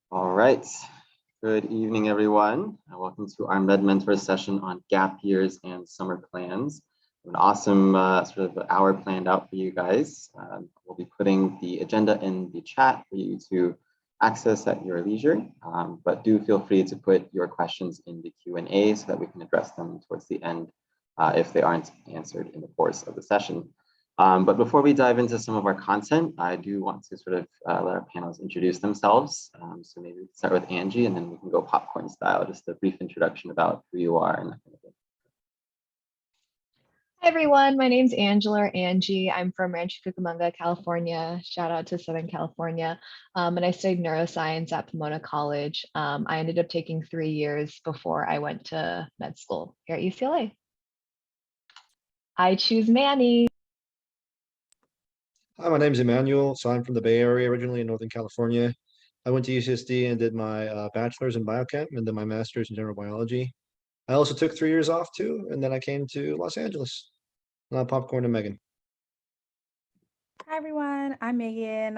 All right. Good evening, everyone. Welcome to our Med Mentor session on gap years and summer plans. An awesome sort of hour planned out for you guys. We'll be putting the agenda in the chat for you to access at your leisure, but do feel free to put your questions in the Q&A so that we can address them towards the end if they aren't answered in the course of the session. But before we dive into some of our content, I do want to sort of let our panelists introduce themselves. So maybe we can start with Angie, and then we can go popcorn style, just a brief introduction about who you are and that kind of thing. Hi everyone, my name's Angela or Angie. I'm from Rancho Cucamonga, California. Shout out to Southern California. And I studied neuroscience at Pomona College. I ended up taking 3 years before I went to med school here at UCLA. I choose Manny. Hi, my name is Emmanuel. So I'm from the Bay Area, originally in Northern California. I went to UCSD and did my bachelor's in biochem and then my master's in general biology. I also took 3 years off too, and then I came to Los Angeles. Popcorn and Megan. Hi everyone, I'm Megan,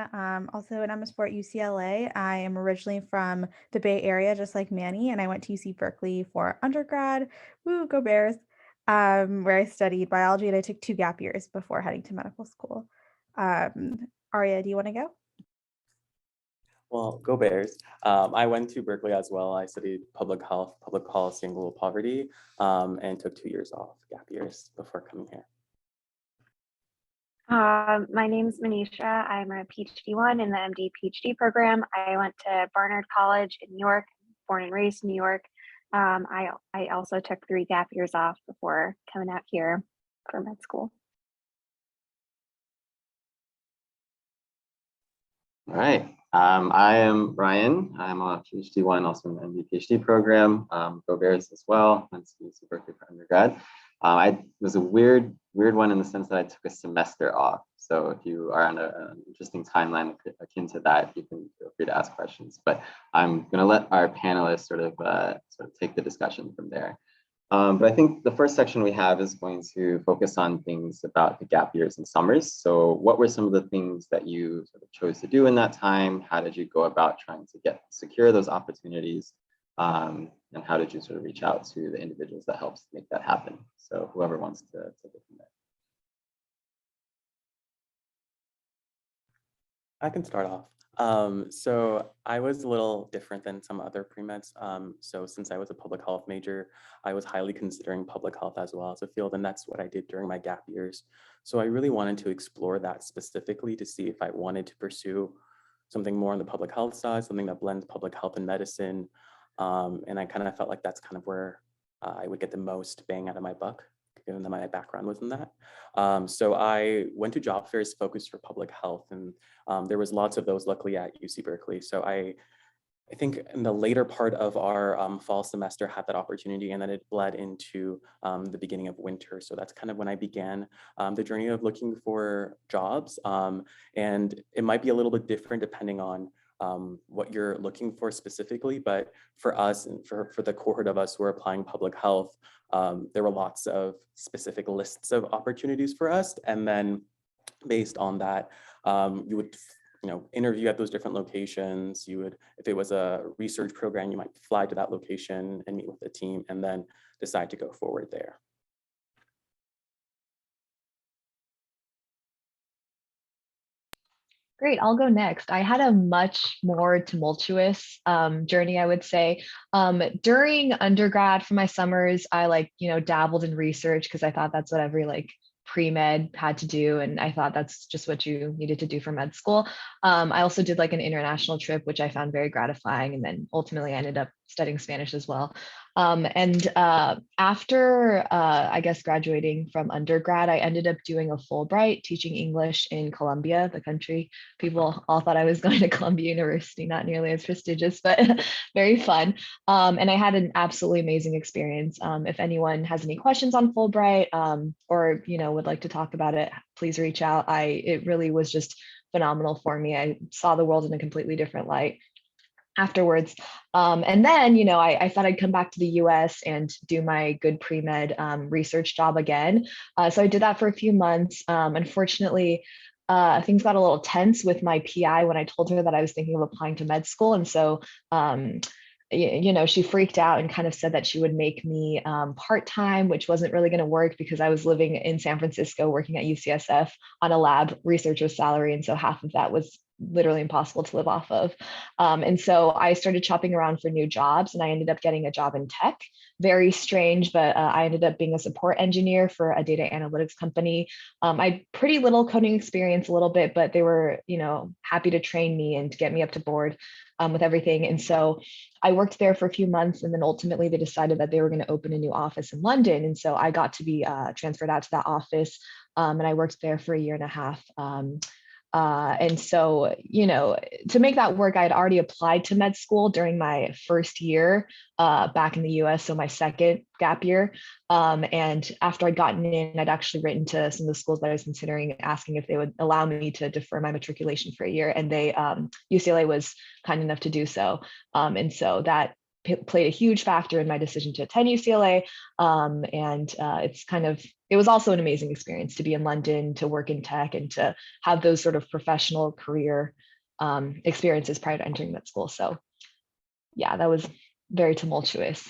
also an MS4 at UCLA. I am originally from the Bay Area, just like Manny, and I went to UC Berkeley for undergrad. Woo, go Bears! Where I studied biology, and I took 2 gap years before heading to medical school. Aria, do you want to go? Well, go Bears. I went to Berkeley as well. I studied public health, public policy, and global poverty, and took 2 years off, gap years, before coming here. My name's Manisha. I'm a PhD one in the MD PhD program. I went to Barnard College in New York, born and raised in New York. I also took 3 gap years off before coming out here for med school. All right. I am Ryan. I'm a PhD one, also in the MD PhD program. Go Bears as well. Went to UC Berkeley for undergrad. I was a weird one in the sense that I took a semester off. So if you are on an interesting timeline akin to that, you can feel free to ask questions. But I'm going to let our panelists sort of take the discussion from there. But I think the first section we have is going to focus on things about the gap years and summers. So what were some of the things that you sort of chose to do in that time? How did you go about trying to secure those opportunities? And how did you sort of reach out to the individuals that helps make that happen? So whoever wants to take it from there. I can start off. So I was a little different than some other pre-meds. So since I was a public health major, I was highly considering public health as well as a field, and that's what I did during my gap years. So I really wanted to explore that specifically to see if I wanted to pursue something more on the public health side, something that blends public health and medicine. And I kind of felt like that's kind of where I would get the most bang out of my buck, given that my background was in that. So I went to job fairs focused for public health, and there was lots of those luckily at UC Berkeley. So I think in the later part of our fall semester had that opportunity, and then it bled into the beginning of winter. So that's kind of when I began the journey of looking for jobs. And it might be a little bit different depending on what you're looking for specifically, but for us and for the cohort of us who are applying public health, there were lots of specific lists of opportunities for us. And then based on that, you would interview at those different locations. You would, if it was a research program, you might fly to that location and meet with the team and then decide to go forward there. Great, I'll go next. I had a much more tumultuous journey, I would say. During undergrad for my summers, I dabbled in research because I thought that's what every pre-med had to do. And I thought that's just what you needed to do for med school. I also did an international trip, which I found very gratifying. And then ultimately I ended up studying Spanish as well. After, I guess, graduating from undergrad, I ended up doing a Fulbright teaching English in Columbia, the country. People all thought I was going to Columbia University, not nearly as prestigious, but very fun. And I had an absolutely amazing experience. If anyone has any questions on Fulbright or would like to talk about it, please reach out. It really was just phenomenal for me. I saw the world in a completely different light afterwards. And then, I thought I'd come back to the US and do my good pre-med research job again. So I did that for a few months. Unfortunately, things got a little tense with my PI when I told her that I was thinking of applying to med school. And so, she freaked out and kind of said that she would make me part-time, which wasn't really going to work because I was living in San Francisco working at UCSF on a lab researcher's salary. And so half of that was literally impossible to live off of. And so I started shopping around for new jobs, and I ended up getting a job in tech. Very strange, but I ended up being a support engineer for a data analytics company. I had pretty little coding experience, a little bit, but they were, happy to train me and to get me up to board with everything. And so I worked there for a few months, and then ultimately they decided that they were going to open a new office in London. And so I got to be transferred out to that office, and I worked there for a year and a half. And so, to make that work, I had already applied to med school during my first year back in the US, so my second gap year. And after I'd gotten in, I'd actually written to some of the schools that I was considering, asking if they would allow me to defer my matriculation for a year. And UCLA was kind enough to do so. And so that played a huge factor in my decision to attend UCLA. It was also an amazing experience to be in London, to work in tech, and to have those sort of professional career experiences prior to entering med school. So yeah, that was very tumultuous.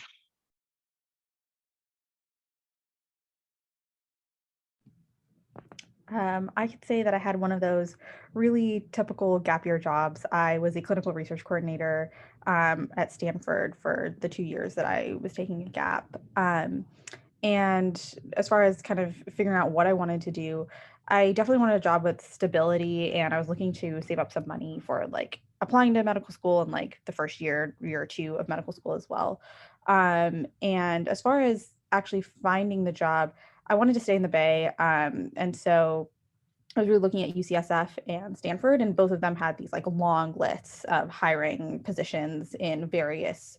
I could say that I had one of those really typical gap year jobs. I was a clinical research coordinator at Stanford for the 2 years that I was taking a gap. And as far as kind of figuring out what I wanted to do, I definitely wanted a job with stability, and I was looking to save up some money for like applying to medical school in like the first year or two of medical school as well. And as far as actually finding the job, I wanted to stay in the Bay. And so I was really looking at UCSF and Stanford, and both of them had these like long lists of hiring positions in various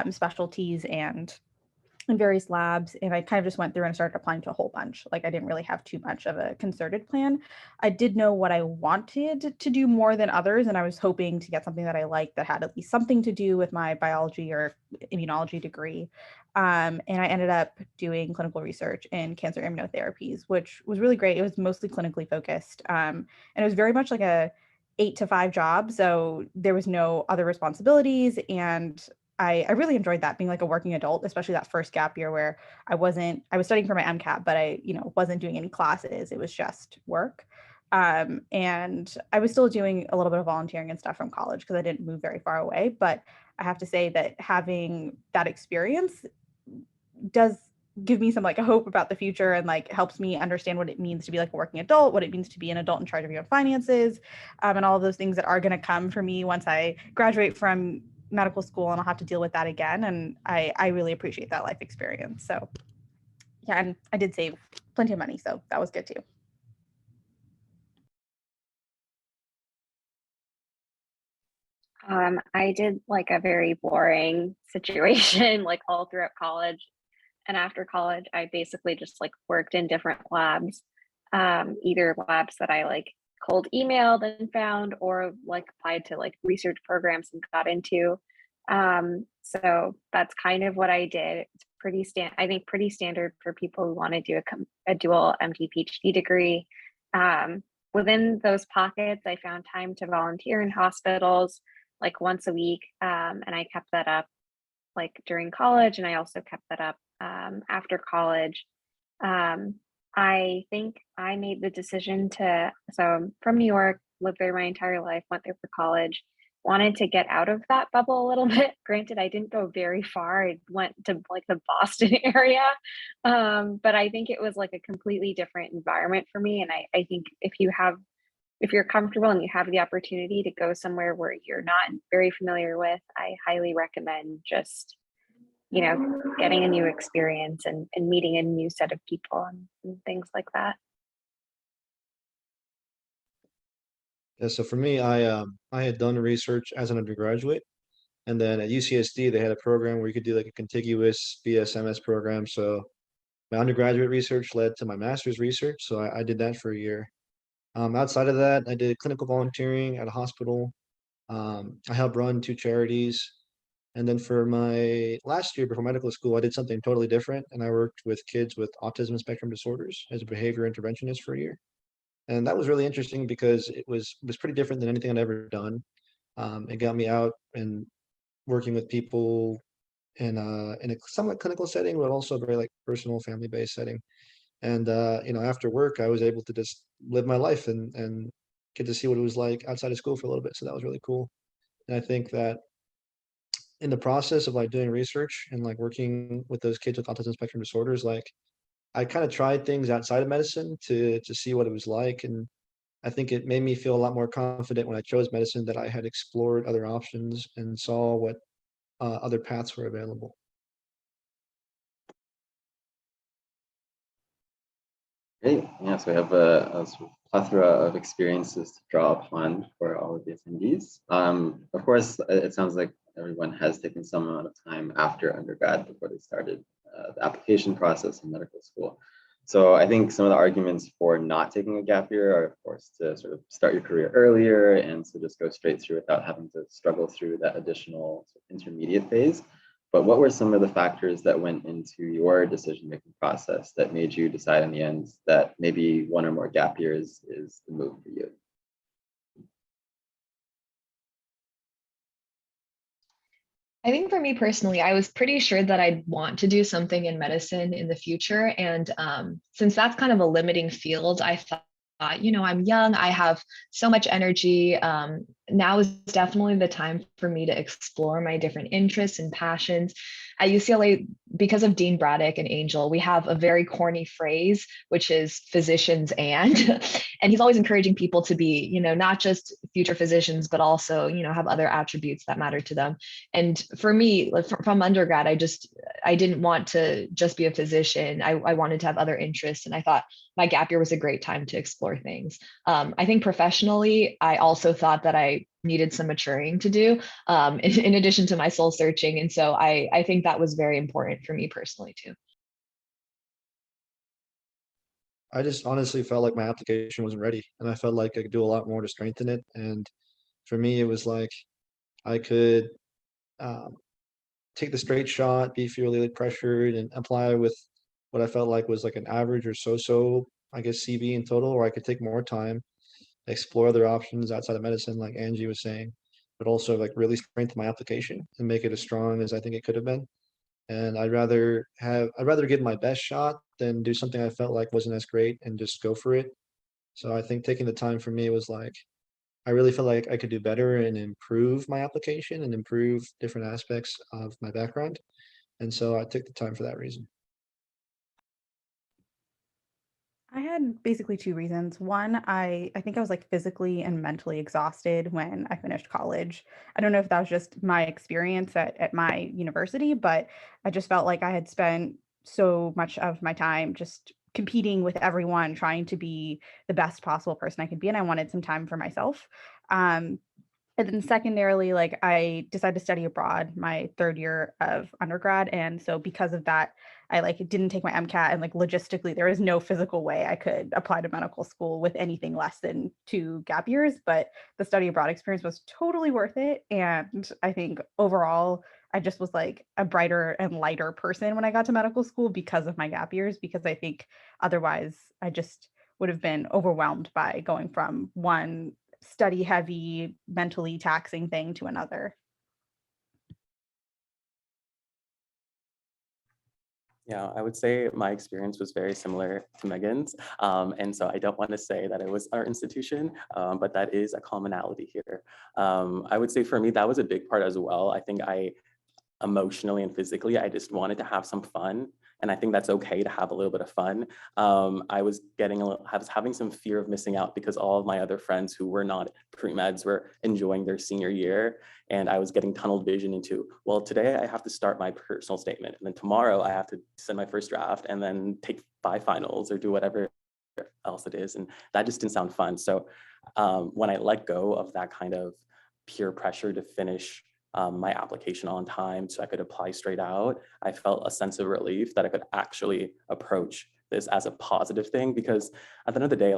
specialties and in various labs. And I kind of just went through and started applying to a whole bunch. Like I didn't really have too much of a concerted plan. I did know what I wanted to do more than others. And I was hoping to get something that I liked that had at least something to do with my biology or immunology degree. And I ended up doing clinical research in cancer immunotherapies, which was really great. It was mostly clinically focused. And it was very much like a 8 to 5 job. So there was no other responsibilities. And I really enjoyed that, being like a working adult, especially that first gap year where I was studying for my MCAT, but I, wasn't doing any classes. It was just work. And I was still doing a little bit of volunteering and stuff from college because I didn't move very far away. But I have to say that having that experience does give me some like a hope about the future, and like helps me understand what it means to be like a working adult, what it means to be an adult in charge of your own finances, and all of those things that are going to come for me once I graduate from medical school, and I'll have to deal with that again. And I really appreciate that life experience. So yeah, and I did save plenty of money, so that was good too. I did like a very boring situation like all throughout college. And after college, I basically just like worked in different labs, either labs that I like cold emailed and found, or like applied to like research programs and got into. So that's kind of what I did. It's I think pretty standard for people who want to do a dual MD PhD degree. Within those pockets, I found time to volunteer in hospitals like once a week, and I kept that up like during college, and I also kept that up after college. I think I made the decision so I'm from New York, lived there my entire life, went there for college, wanted to get out of that bubble a little bit. Granted, I didn't go very far. I went to like the Boston area. But I think it was like a completely different environment for me. And I think if you're comfortable and you have the opportunity to go somewhere where you're not very familiar with, I highly recommend just, getting a new experience and meeting a new set of people and things like that. Yeah, so for me, I had done research as an undergraduate, and then at UCSD they had a program where you could do like a contiguous BS/MS program. So my undergraduate research led to my master's research, so I did that for a year. Outside of that, I did clinical volunteering at a hospital. I helped run 2 charities. And then for my last year before medical school, I did something totally different, and I worked with kids with autism spectrum disorders as a behavior interventionist for a year. And that was really interesting because it was pretty different than anything I'd ever done. It got me out and working with people in a somewhat clinical setting, but also a very like personal family-based setting. And after work, I was able to just live my life and get to see what it was like outside of school for a little bit. So that was really cool. And I think that in the process of like doing research and like working with those kids with autism spectrum disorders, like I kind of tried things outside of medicine to see what it was like. And I think it made me feel a lot more confident when I chose medicine that I had explored other options and saw what other paths were available. Great. Yeah, so we have a sort of plethora of experiences to draw upon for all of the attendees. Of course, it sounds like everyone has taken some amount of time after undergrad before they started the application process in medical school. So I think some of the arguments for not taking a gap year are, of course, to sort of start your career earlier and to just go straight through without having to struggle through that additional sort of intermediate phase. But what were some of the factors that went into your decision-making process that made you decide in the end that maybe one or more gap years is the move for you? I think for me personally, I was pretty sure that I'd want to do something in medicine in the future. And since that's kind of a limiting field, I thought, I'm young, I have so much energy. Now is definitely the time for me to explore my different interests and passions. At UCLA, because of Dean Braddock and Angel, we have a very corny phrase, which is physicians and, and he's always encouraging people to be, not just future physicians, but also, have other attributes that matter to them. And for me, like from undergrad, I didn't want to just be a physician. I wanted to have other interests. And I thought my gap year was a great time to explore things. I think professionally, I also thought that I needed some maturing to do in addition to my soul searching. And so I think that was very important for me personally too. I just honestly felt like my application wasn't ready, and I felt like I could do a lot more to strengthen it. And for me, it was like I could um, take the straight shot, be really pressured, and apply with what I felt like was like an average or so, I guess, CV in total, or I could take more time, explore other options outside of medicine, like Angie was saying, but also like really strengthen my application and make it as strong as I think it could have been. And I'd rather give my best shot than do something I felt like wasn't as great and just go for it. So I think taking the time for me was like, I really feel like I could do better and improve my application and improve different aspects of my background. And so I took the time for that reason. I had basically two reasons. One, I think I was like physically and mentally exhausted when I finished college. I don't know if that was just my experience at my university, but I just felt like I had spent so much of my time just competing with everyone, trying to be the best possible person I could be. And I wanted some time for myself. Um, and then secondarily, like I decided to study abroad my third year of undergrad. And so because of that, I like didn't take my MCAT, and like logistically, there was no physical way I could apply to medical school with anything less than 2 gap years. But the study abroad experience was totally worth it. And I think overall, I just was like a brighter and lighter person when I got to medical school because of my gap years, because I think otherwise I just would have been overwhelmed by going from one study heavy, mentally taxing thing to another. Yeah, I would say my experience was very similar to Megan's. And so I don't want to say that it was our institution, but that is a commonality here. I would say for me, that was a big part as well. I think emotionally and physically, I just wanted to have some fun. And I think that's okay to have a little bit of fun. I was having some fear of missing out because all of my other friends who were not pre-meds were enjoying their senior year. And I was getting tunnel vision into, well, today I have to start my personal statement. And then tomorrow I have to send my first draft and then take 5 finals or do whatever else it is. And that just didn't sound fun. So when I let go of that kind of peer pressure to finish my application on time so I could apply straight out, I felt a sense of relief that I could actually approach this as a positive thing, because at the end of the day,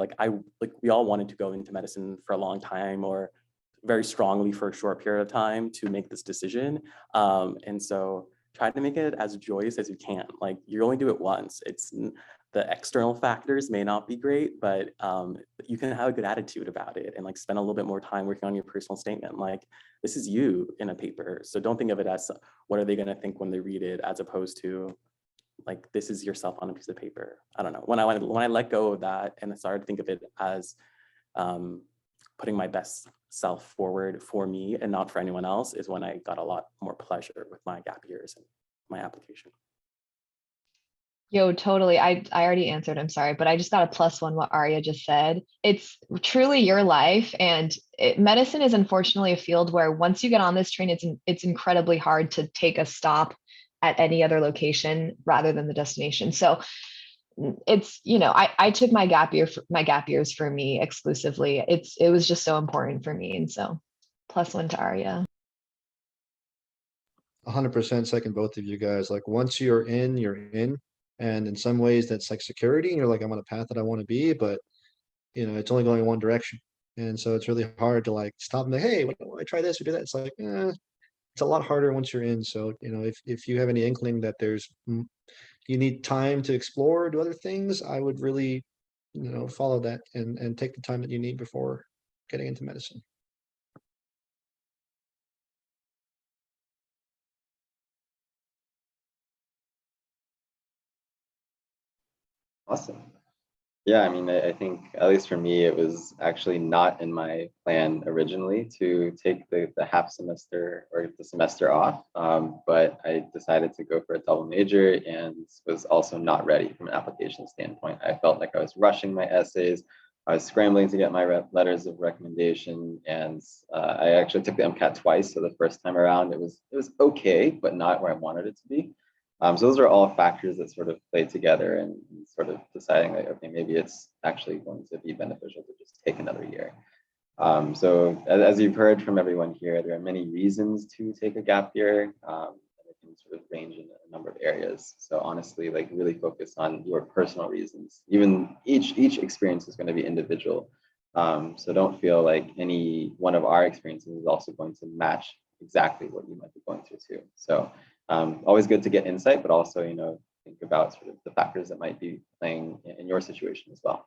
we all wanted to go into medicine for a long time or very strongly for a short period of time to make this decision. And so try to make it as joyous as you can. Like, you only do it once. the external factors may not be great, but you can have a good attitude about it and like spend a little bit more time working on your personal statement. Like, this is you in a paper. So don't think of it as what are they going to think when they read it, as opposed to like, this is yourself on a piece of paper. I don't know. When I let go of that and I started to think of it as putting my best self forward for me and not for anyone else, is when I got a lot more pleasure with my gap years and my application. Yo, totally. I already answered, I'm sorry, but I just got a +1 what Arya just said. It's truly your life. And medicine is unfortunately a field where once you get on this train, it's incredibly hard to take a stop at any other location rather than the destination. So it's, I took my gap years for me exclusively. It was just so important for me. And so +1 to Arya. 100% second both of you guys. Like once you're in, you're in. And in some ways that's like security and you're like, I'm on a path that I want to be, but it's only going one direction. And so it's really hard to like stop and like, hey, what do I try this or do that? It's like, it's a lot harder once you're in. So, if you have any inkling that you need time to explore, do other things, I would really, follow that and take the time that you need before getting into medicine. Awesome. Yeah, I mean, I think at least for me, it was actually not in my plan originally to take the half semester or the semester off, but I decided to go for a double major and was also not ready from an application standpoint. I felt like I was rushing my essays. I was scrambling to get my letters of recommendation, and I actually took the MCAT twice. So the first time around, it was okay, but not where I wanted it to be. So those are all factors that sort of play together and sort of deciding like, okay, maybe it's actually going to be beneficial to just take another year. So as you've heard from everyone here, there are many reasons to take a gap year. And it can sort of range in a number of areas. So honestly, like really focus on your personal reasons. Even each experience is going to be individual. So don't feel like any one of our experiences is also going to match exactly what you might be going through too. So always good to get insight, but also, think about sort of the factors that might be playing in your situation as well.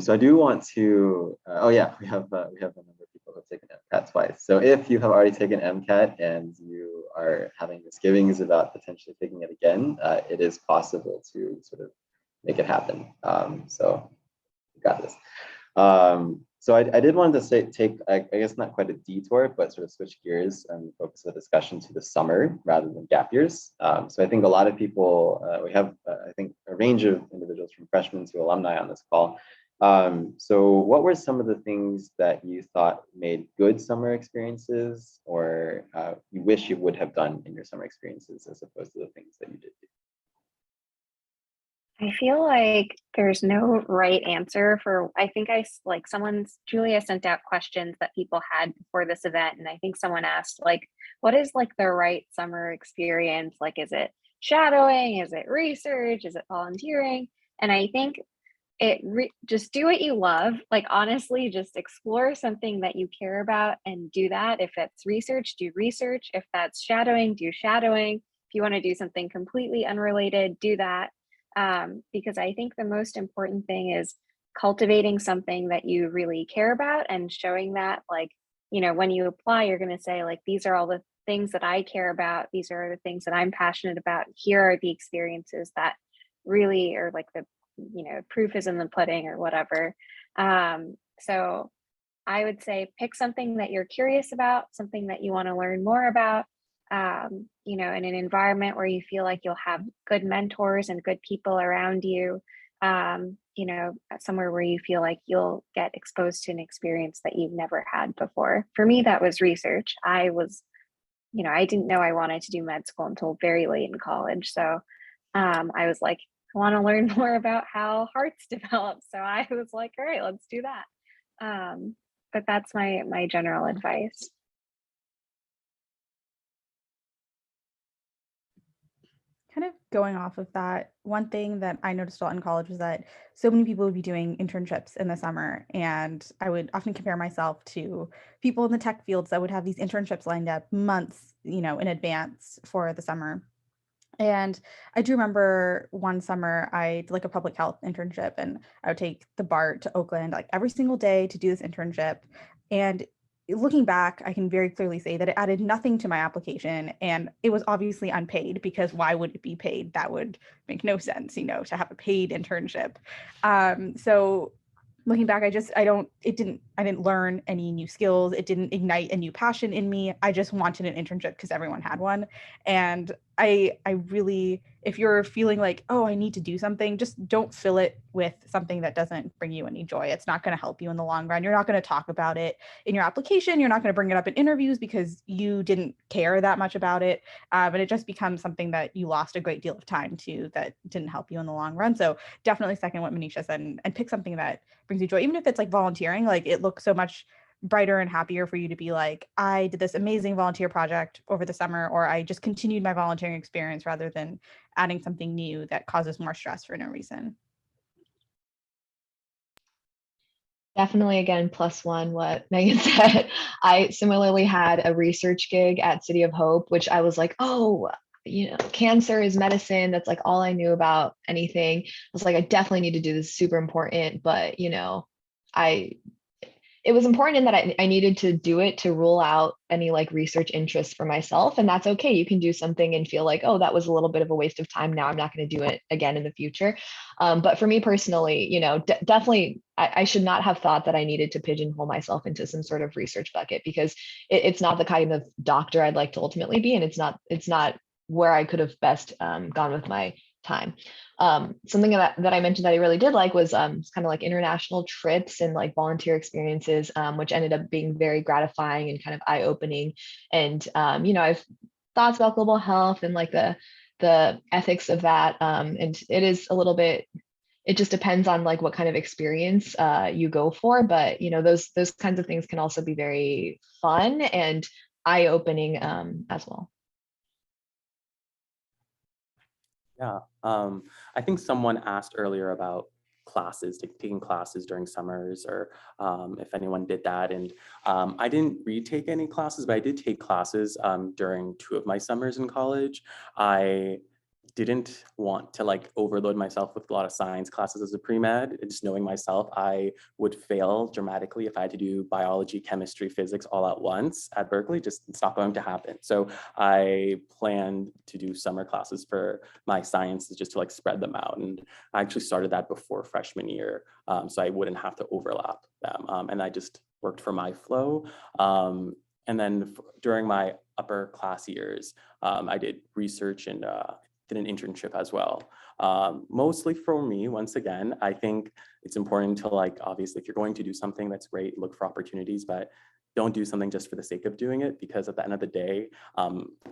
So I do want to, we have a number of people who have taken MCAT twice. So if you have already taken MCAT and you are having misgivings about potentially taking it again, it is possible to sort of make it happen. So you got this. So I did want to take, I guess not quite a detour, but sort of switch gears and focus the discussion to the summer rather than gap years. So I think a lot of people, we have, I think, a range of individuals from freshmen to alumni on this call. So what were some of the things that you thought made good summer experiences, or you wish you would have done in your summer experiences as opposed to the things that you did do? I feel like there's no right answer for, I think Julia sent out questions that people had before this event. And I think someone asked like, what is like the right summer experience? Like, is it shadowing? Is it research? Is it volunteering? And I think just do what you love. Like, honestly, just explore something that you care about and do that. If it's research, do research. If that's shadowing, do shadowing. If you want to do something completely unrelated, do that. Because I think the most important thing is cultivating something that you really care about and showing that, like, when you apply, you're going to say like, these are all the things that I care about. These are the things that I'm passionate about. Here are the experiences that really are like the, proof is in the pudding or whatever. So I would say pick something that you're curious about, something that you want to learn more about. In an environment where you feel like you'll have good mentors and good people around you, somewhere where you feel like you'll get exposed to an experience that you've never had before. For me, that was research. I didn't know I wanted to do med school until very late in college. So I was like, I want to learn more about how hearts develop. So I was like, all right, let's do that. But that's my general advice. Kind of going off of that, one thing that I noticed a lot in college was that so many people would be doing internships in the summer. And I would often compare myself to people in the tech fields that would have these internships lined up months, in advance for the summer. And I do remember one summer I did like a public health internship, and I would take the BART to Oakland like every single day to do this internship. And looking back, I can very clearly say that it added nothing to my application, and it was obviously unpaid, because why would it be paid? That would make no sense, to have a paid internship. So looking back, I didn't learn any new skills. It didn't ignite a new passion in me. I just wanted an internship because everyone had one. And I really, if you're feeling like, oh, I need to do something, just don't fill it with something that doesn't bring you any joy. It's not going to help you in the long run. You're not going to talk about it in your application. You're not going to bring it up in interviews because you didn't care that much about it. And it just becomes something that you lost a great deal of time to, that didn't help you in the long run. So definitely second what Manisha said, and pick something that brings you joy, even if it's like volunteering. Like, it looks so much brighter and happier for you to be like, I did this amazing volunteer project over the summer, or I just continued my volunteering experience, rather than adding something new that causes more stress for no reason. Definitely, again, +1 what Megan said. I similarly had a research gig at City of Hope, which I was like, oh, cancer is medicine. That's like all I knew about anything. I was like, I definitely need to do this, super important. But, it was important in that I needed to do it to rule out any like research interests for myself. And that's okay. You can do something and feel like, oh, that was a little bit of a waste of time. Now I'm not going to do it again in the future. But for me personally, definitely, I should not have thought that I needed to pigeonhole myself into some sort of research bucket, because it's not the kind of doctor I'd like to ultimately be. And it's not where I could have best gone with my time. Something that I mentioned that I really did like was kind of like international trips and like volunteer experiences, which ended up being very gratifying and kind of eye-opening. And I've thoughts about global health and like the ethics of that. And it is a little bit, it just depends on like what kind of experience you go for. But those kinds of things can also be very fun and eye-opening as well. Yeah, I think someone asked earlier about classes, taking classes during summers, or if anyone did that. And I didn't retake any classes, but I did take classes during 2 of my summers in college. I didn't want to like overload myself with a lot of science classes as a pre-med. Just knowing myself, I would fail dramatically if I had to do biology, chemistry, physics all at once at Berkeley. Just it's not going to happen. So I planned to do summer classes for my sciences just to like spread them out. And I actually started that before freshman year, so I wouldn't have to overlap them. And I just worked for my flow. And then during my upper class years, I did research and did an internship as well. Mostly for me, once again, I think it's important to like, obviously, if you're going to do something, that's great, look for opportunities, but don't do something just for the sake of doing it, because at the end of the day,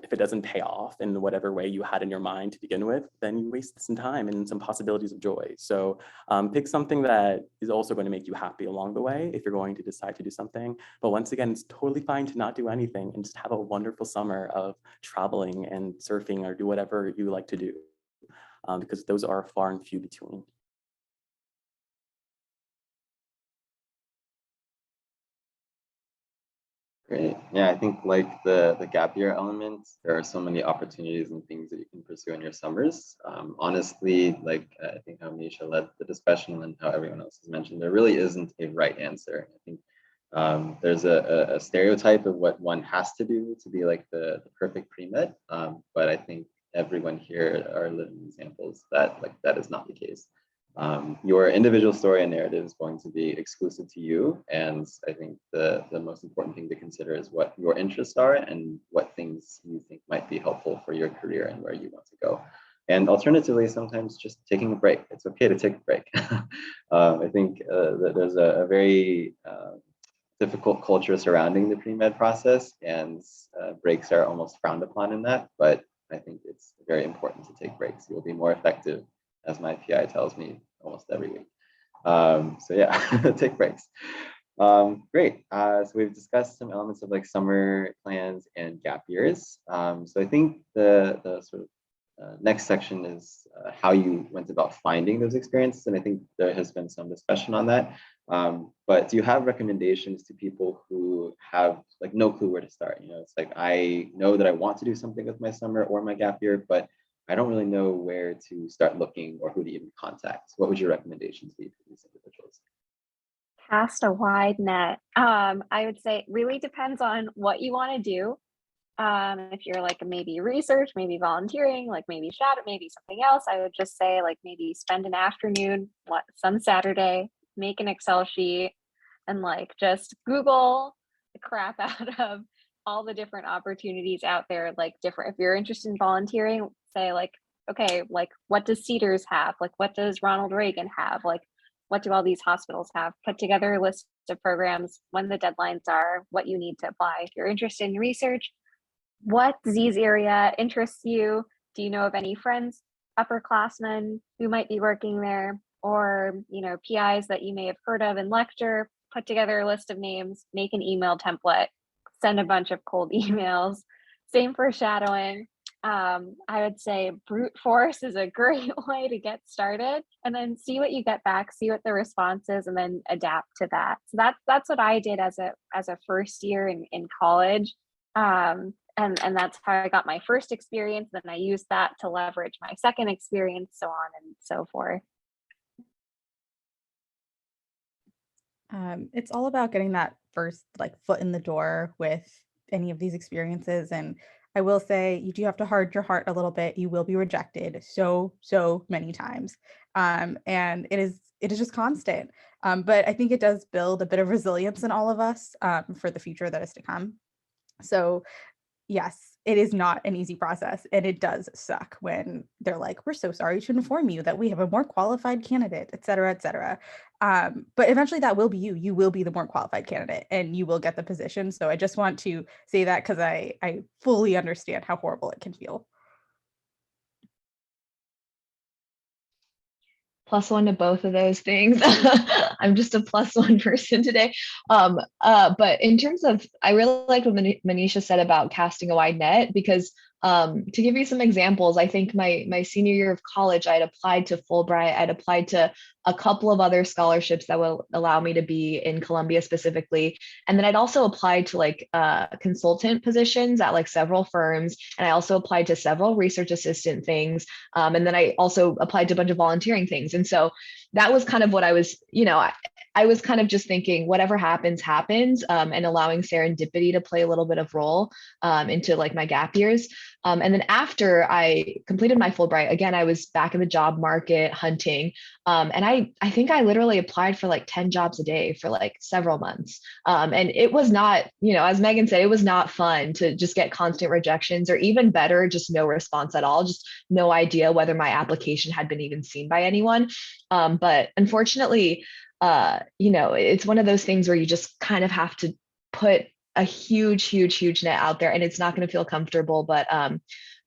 if it doesn't pay off in whatever way you had in your mind to begin with, then you waste some time and some possibilities of joy. So pick something that is also going to make you happy along the way if you're going to decide to do something. But once again, it's totally fine to not do anything and just have a wonderful summer of traveling and surfing or do whatever you like to do, because those are far and few between. Great. Yeah, I think like the gap year element, there are so many opportunities and things that you can pursue in your summers. Honestly, like I think how Misha led the discussion and how everyone else has mentioned, there really isn't a right answer. I think there's a stereotype of what one has to do to be like the perfect pre-med, but I think everyone here are living examples that like that is not the case. Your individual story and narrative is going to be exclusive to you. And I think the most important thing to consider is what your interests are and what things you think might be helpful for your career and where you want to go. And alternatively, sometimes just taking a break. It's okay to take a break. I think that there's a very difficult culture surrounding the pre-med process, and breaks are almost frowned upon in that. But I think it's very important to take breaks. You'll be more effective, as my PI tells me almost every week. So yeah, take breaks. Great. So we've discussed some elements of like summer plans and gap years. So I think the sort of next section is how you went about finding those experiences. And I think there has been some discussion on that. But do you have recommendations to people who have like no clue where to start? It's like, I know that I want to do something with my summer or my gap year, but I don't really know where to start looking or who to even contact. What would your recommendations be for these individuals? Cast a wide net. I would say it really depends on what you want to do. If you're like maybe research, maybe volunteering, like maybe shadow, maybe something else, I would just say like maybe spend an afternoon, some Saturday, make an Excel sheet and like just Google the crap out of all the different opportunities out there, like different, if you're interested in volunteering, say like, okay, like what does Cedars have? Like what does Ronald Reagan have? Like what do all these hospitals have? Put together a list of programs, when the deadlines are, what you need to apply. If you're interested in research, what disease area interests you? Do you know of any friends, upperclassmen who might be working there, or PIs that you may have heard of in lecture? Put together a list of names, make an email template, send a bunch of cold emails. Same for shadowing. I would say brute force is a great way to get started, and then see what you get back, see what the response is, and then adapt to that. So that's what I did as a first year in college. And that's how I got my first experience. Then I used that to leverage my second experience, so on and so forth. It's all about getting that first like foot in the door with any of these experiences. And I will say you do have to hard your heart a little bit. You will be rejected so many times. And it is just constant. But I think it does build a bit of resilience in all of us for the future that is to come. So yes, it is not an easy process, and it does suck when they're like, we're so sorry to inform you that we have a more qualified candidate, et cetera, et cetera. But eventually that will be you. You will be the more qualified candidate and you will get the position. So I just want to say that because I fully understand how horrible it can feel. +1 to both of those things. I'm just a +1 person today. But in terms of, I really like what Manisha said about casting a wide net, because to give you some examples, I think my senior year of college, I had applied to Fulbright, I'd applied to a couple of other scholarships that will allow me to be in Columbia specifically. And then I'd also applied to like consultant positions at like several firms. And I also applied to several research assistant things. And then I also applied to a bunch of volunteering things. And so that was kind of what I was, I was kind of just thinking whatever happens, happens, and allowing serendipity to play a little bit of role into like my gap years. And then after I completed my Fulbright, again, I was back in the job market hunting. And I think I literally applied for like 10 jobs a day for like several months. And it was not, as Megan said, it was not fun to just get constant rejections, or even better, just no response at all, just no idea whether my application had been even seen by anyone. But unfortunately, it's one of those things where you just kind of have to put a huge net out there, and it's not going to feel comfortable. But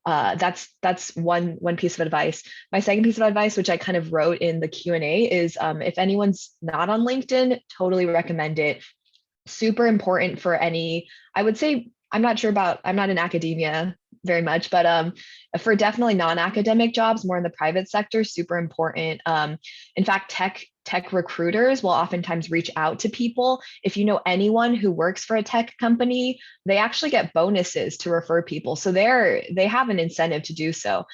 that's one piece of advice. My second piece of advice, which I kind of wrote in the Q&A, is if anyone's not on LinkedIn, totally recommend it. Super important for any, I would say, I'm not in academia very much, but for definitely non-academic jobs, more in the private sector, super important. In fact, tech recruiters will oftentimes reach out to people. If you know anyone who works for a tech company, they actually get bonuses to refer people. So they have an incentive to do so.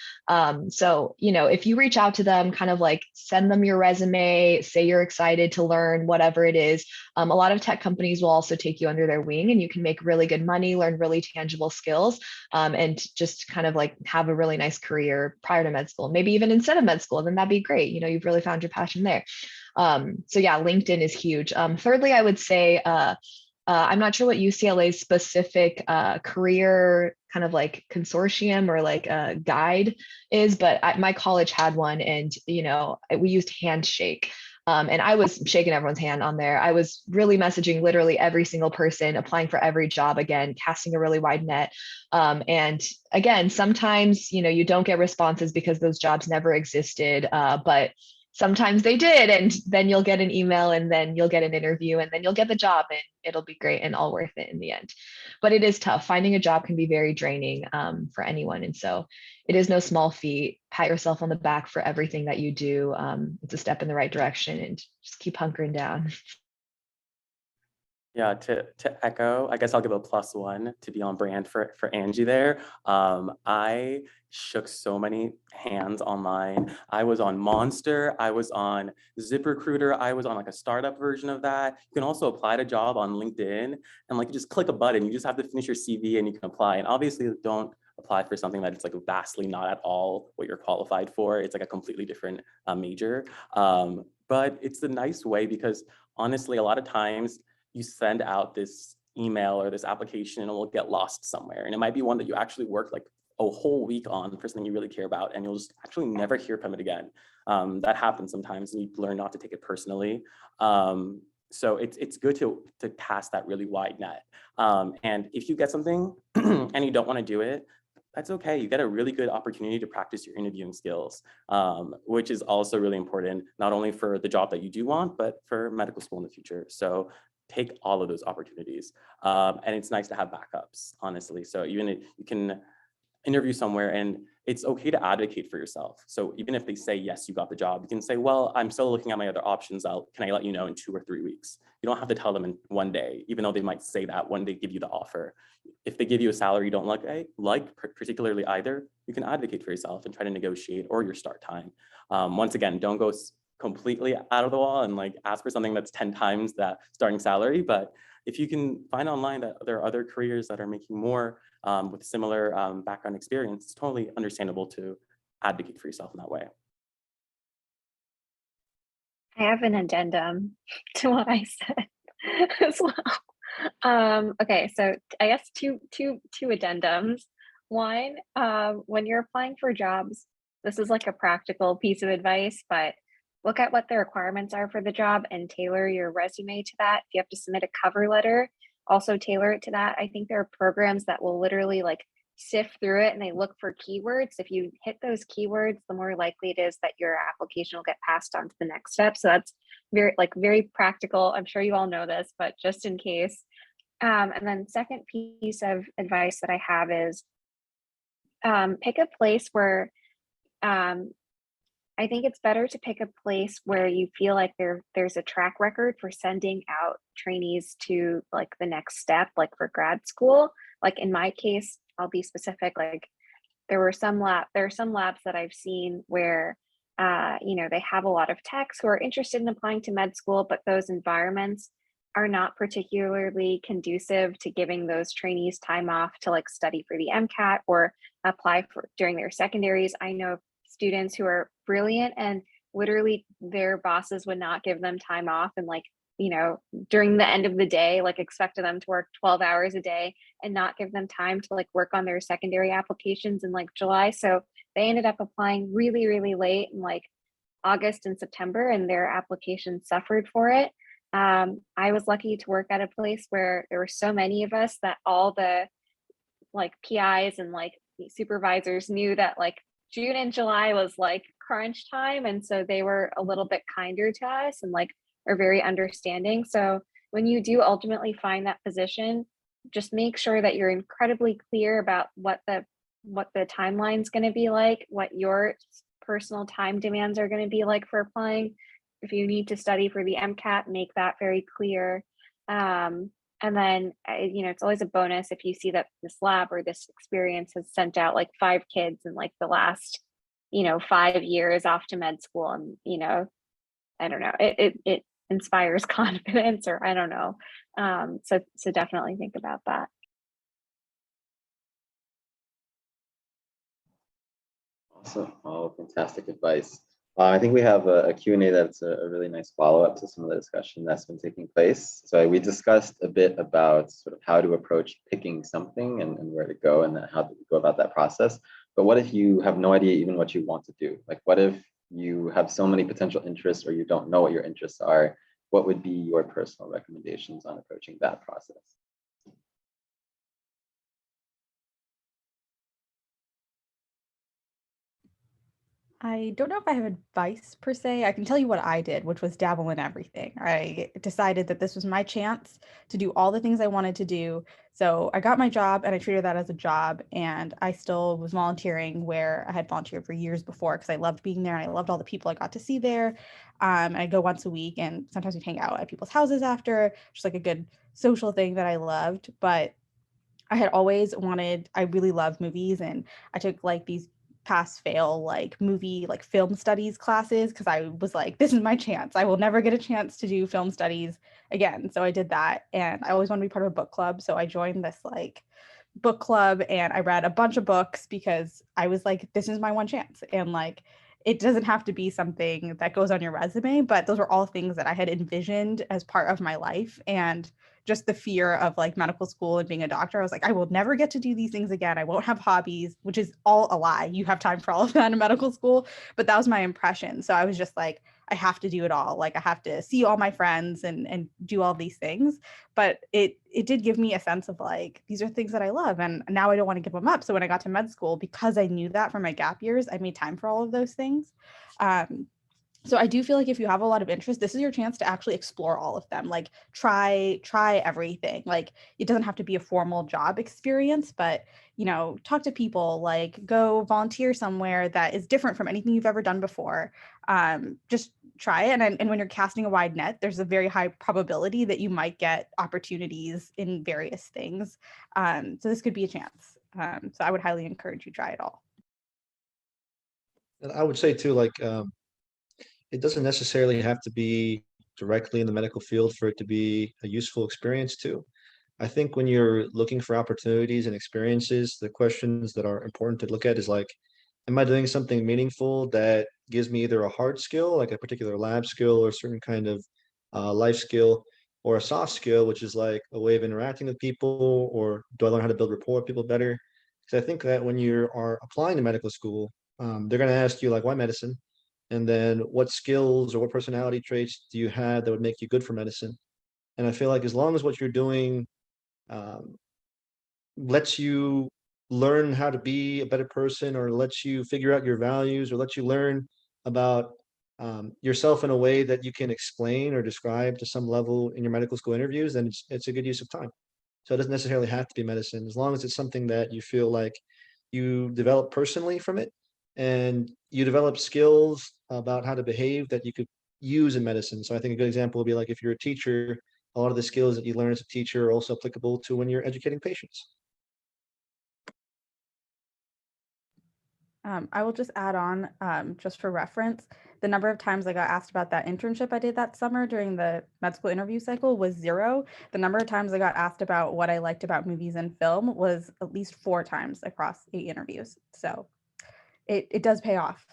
So, if you reach out to them, kind of like send them your resume, say you're excited to learn whatever it is. A lot of tech companies will also take you under their wing, and you can make really good money, learn really tangible skills, and just kind of like have a really nice career prior to med school, maybe even instead of med school. Then that'd be great. You've really found your passion there. So yeah, LinkedIn is huge. Thirdly, I would say, I'm not sure what UCLA's specific career kind of like consortium or like guide is, but my college had one, and we used Handshake. And I was shaking everyone's hand on there. I was really messaging literally every single person, applying for every job, again, casting a really wide net. And again, sometimes, you don't get responses because those jobs never existed, but sometimes they did. And then you'll get an email, and then you'll get an interview, and then you'll get the job, and it'll be great and all worth it in the end. But it is tough. Finding a job can be very draining for anyone. And so it is no small feat. Pat yourself on the back for everything that you do. It's a step in the right direction, and just keep hunkering down. Yeah, to echo, I guess I'll give a +1 to be on brand for Angie there. I shook so many hands online. I was on Monster, I was on ZipRecruiter, I was on like a startup version of that. You can also apply to job on LinkedIn, and like you just click a button, you just have to finish your CV and you can apply. And obviously don't apply for something that it's like vastly not at all what you're qualified for. It's like a completely different major. But it's a nice way because honestly, a lot of times you send out this email or this application and it will get lost somewhere. And it might be one that you actually worked like a whole week on for something you really care about, and you'll just actually never hear from it again. That happens sometimes, and you learn not to take it personally. So it's good to cast that really wide net. And if you get something and you don't want to do it, that's okay. You get a really good opportunity to practice your interviewing skills, which is also really important, not only for the job that you do want, but for medical school in the future. So take all of those opportunities. And it's nice to have backups, honestly. So even if you can interview somewhere and it's okay to advocate for yourself. So even if they say, yes, you got the job, you can say, well, I'm still looking at my other options. Can I let you know in 2 or 3 weeks? You don't have to tell them in one day, even though they might say that when they give you the offer. If they give you a salary you don't like particularly either, you can advocate for yourself and try to negotiate or your start time. Once again, don't go completely out of the wall and like ask for something that's 10 times that starting salary. But if you can find online that there are other careers that are making more with similar background experience, it's totally understandable to advocate for yourself in that way. I have an addendum to what I said as well. Okay, so I guess two addendums. One, when you're applying for jobs, this is like a practical piece of advice, but look at what the requirements are for the job and tailor your resume to that. If you have to submit a cover letter, also tailor it to that. I think there are programs that will literally like sift through it and they look for keywords. If you hit those keywords, the more likely it is that your application will get passed on to the next step. So that's very practical. I'm sure you all know this, but just in case. And then second piece of advice that I have is pick a place where I think it's better to pick a place where you feel like there's a track record for sending out trainees to like the next step, like for grad school. Like in my case, I'll be specific, like there are some labs that I've seen where they have a lot of techs who are interested in applying to med school, but those environments are not particularly conducive to giving those trainees time off to like study for the MCAT or apply for during their secondaries. I know students who are brilliant and literally their bosses would not give them time off and like, during the end of the day, like expected them to work 12 hours a day and not give them time to like work on their secondary applications in like July. So they ended up applying really, really late in like August and September and their application suffered for it. I was lucky to work at a place where there were so many of us that all the like PIs and like supervisors knew that like June and July was like crunch time. And so they were a little bit kinder to us and like are very understanding. So when you do ultimately find that position, just make sure that you're incredibly clear about what the timeline's going to be like, what your personal time demands are going to be like for applying. If you need to study for the MCAT, make that very clear. And then, it's always a bonus if you see that this lab or this experience has sent out like 5 kids in like the last, 5 years off to med school. And, I don't know, it inspires confidence or I don't know. So definitely think about that. Awesome. Oh, fantastic advice. I think we have a Q&A that's a really nice follow-up to some of the discussion that's been taking place. So we discussed a bit about sort of how to approach picking something and where to go and how to go about that process. But what if you have no idea even what you want to do? Like what if you have so many potential interests or you don't know what your interests are? What would be your personal recommendations on approaching that process? I don't know if I have advice per se. I can tell you what I did, which was dabble in everything. I decided that this was my chance to do all the things I wanted to do. So I got my job and I treated that as a job. And I still was volunteering where I had volunteered for years before because I loved being there and I loved all the people I got to see there. I go once a week and sometimes we hang out at people's houses after, just like a good social thing that I loved, but I had always wanted, I really love movies, and I took like these pass fail like movie like film studies classes because I was like, this is my chance. I will never get a chance to do film studies again. So I did that, and I always wanted to be part of a book club. So I joined this like book club, and I read a bunch of books because I was like, this is my one chance. And like, it doesn't have to be something that goes on your resume, but those were all things that I had envisioned as part of my life. And just the fear of like medical school and being a doctor, I was like, I will never get to do these things again. I won't have hobbies, which is all a lie. You have time for all of that in medical school. But that was my impression. So I was just like, I have to do it all. Like I have to see all my friends and do all these things. But it did give me a sense of like, these are things that I love. And now I don't want to give them up. So when I got to med school, because I knew that from my gap years, I made time for all of those things. So I do feel like if you have a lot of interest, this is your chance to actually explore all of them. Like try everything. Like it doesn't have to be a formal job experience, but talk to people, like go volunteer somewhere that is different from anything you've ever done before. Just try it. And when you're casting a wide net, there's a very high probability that you might get opportunities in various things. So this could be a chance. So I would highly encourage you try it all. And I would say too, like, it doesn't necessarily have to be directly in the medical field for it to be a useful experience too. I think when you're looking for opportunities and experiences, the questions that are important to look at is like, am I doing something meaningful that gives me either a hard skill, like a particular lab skill or a certain kind of life skill, or a soft skill, which is like a way of interacting with people, or do I learn how to build rapport with people better? Because I think that when you are applying to medical school, they're going to ask you like, why medicine? And then what skills or what personality traits do you have that would make you good for medicine? And I feel like as long as what you're doing um, lets you learn how to be a better person, or lets you figure out your values, or lets you learn about yourself in a way that you can explain or describe to some level in your medical school interviews, then it's a good use of time. So it doesn't necessarily have to be medicine, as long as it's something that you feel like you develop personally from it, and you develop skills about how to behave that you could use in medicine. So I think a good example would be like if you're a teacher, a lot of the skills that you learn as a teacher are also applicable to when you're educating patients. I will just add on, just for reference, the number of times I got asked about that internship I did that summer during the med school interview cycle was 0. The number of times I got asked about what I liked about movies and film was at least 4 times across 8 interviews. So it does pay off.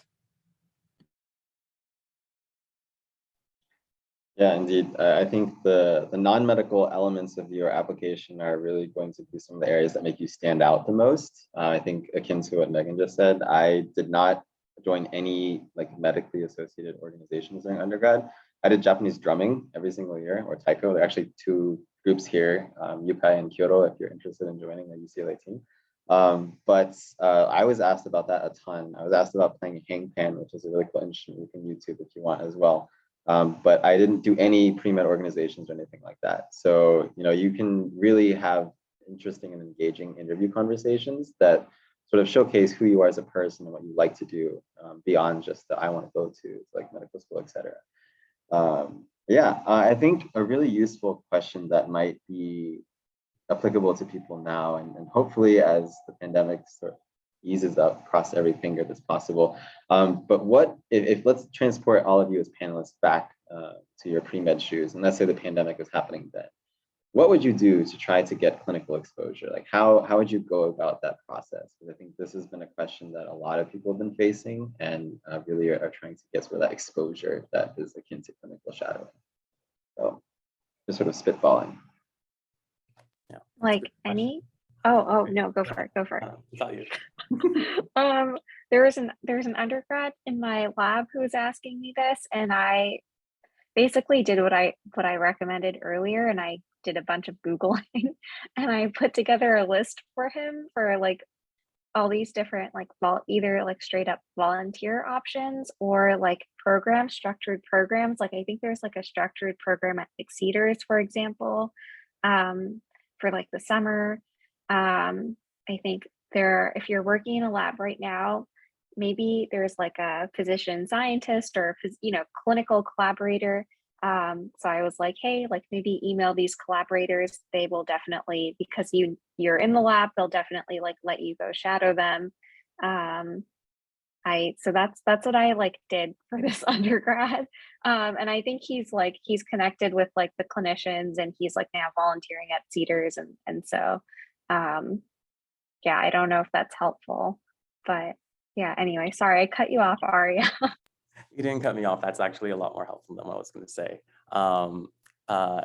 Yeah, indeed. I think the non-medical elements of your application are really going to be some of the areas that make you stand out the most. I think akin to what Megan just said, I did not join any like medically associated organizations during undergrad. I did Japanese drumming every single year, or taiko. There are actually 2 groups here, Ucla and Kyoto, if you're interested in joining the UCLA team. But I was asked about that a ton. I was asked about playing hangpan, which is a really cool instrument you can YouTube if you want as well. But I didn't do any pre-med organizations or anything like that. So, you can really have interesting and engaging interview conversations that sort of showcase who you are as a person and what you like to do beyond just the I want to go to like medical school, et cetera. I think a really useful question that might be applicable to people now, and hopefully as the pandemic sort of eases up, cross every finger that's possible. But what if let's transport all of you as panelists back to your pre-med shoes, and let's say the pandemic was happening then. What would you do to try to get clinical exposure? Like how would you go about that process? Because I think this has been a question that a lot of people have been facing, and really are trying to get sort of that exposure that is akin to clinical shadowing. So just sort of spitballing. Yeah. Like any? Oh no, go for it. Go for it. It's all you. There was an undergrad in my lab who was asking me this, and I basically did what I recommended earlier, and I did a bunch of Googling and I put together a list for him for like all these different like either like straight up volunteer options or like structured programs. Like I think there's like a structured program at Cedars, for example, for like the summer. I think if you're working in a lab right now, maybe there's like a physician scientist or clinical collaborator So I was like, hey, like maybe email these collaborators. They will definitely, because you're in the lab, they'll definitely like let you go shadow them. So that's what I like did for this undergrad. And I think he's connected with like the clinicians, and he's like now volunteering at Cedars, and so yeah, I don't know if that's helpful, but yeah, anyway, sorry, I cut you off, Aria. You didn't cut me off. That's actually a lot more helpful than what I was going to say. Um, uh,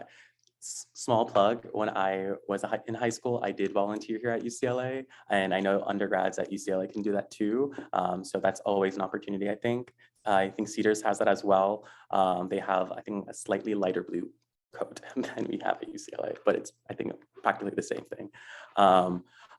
Small plug, when I was in high school, I did volunteer here at UCLA, and I know undergrads at UCLA can do that too. So that's always an opportunity, I think. I think Cedars has that as well. They have, I think, a slightly lighter blue coat than we have at UCLA, but it's, I think, practically the same thing.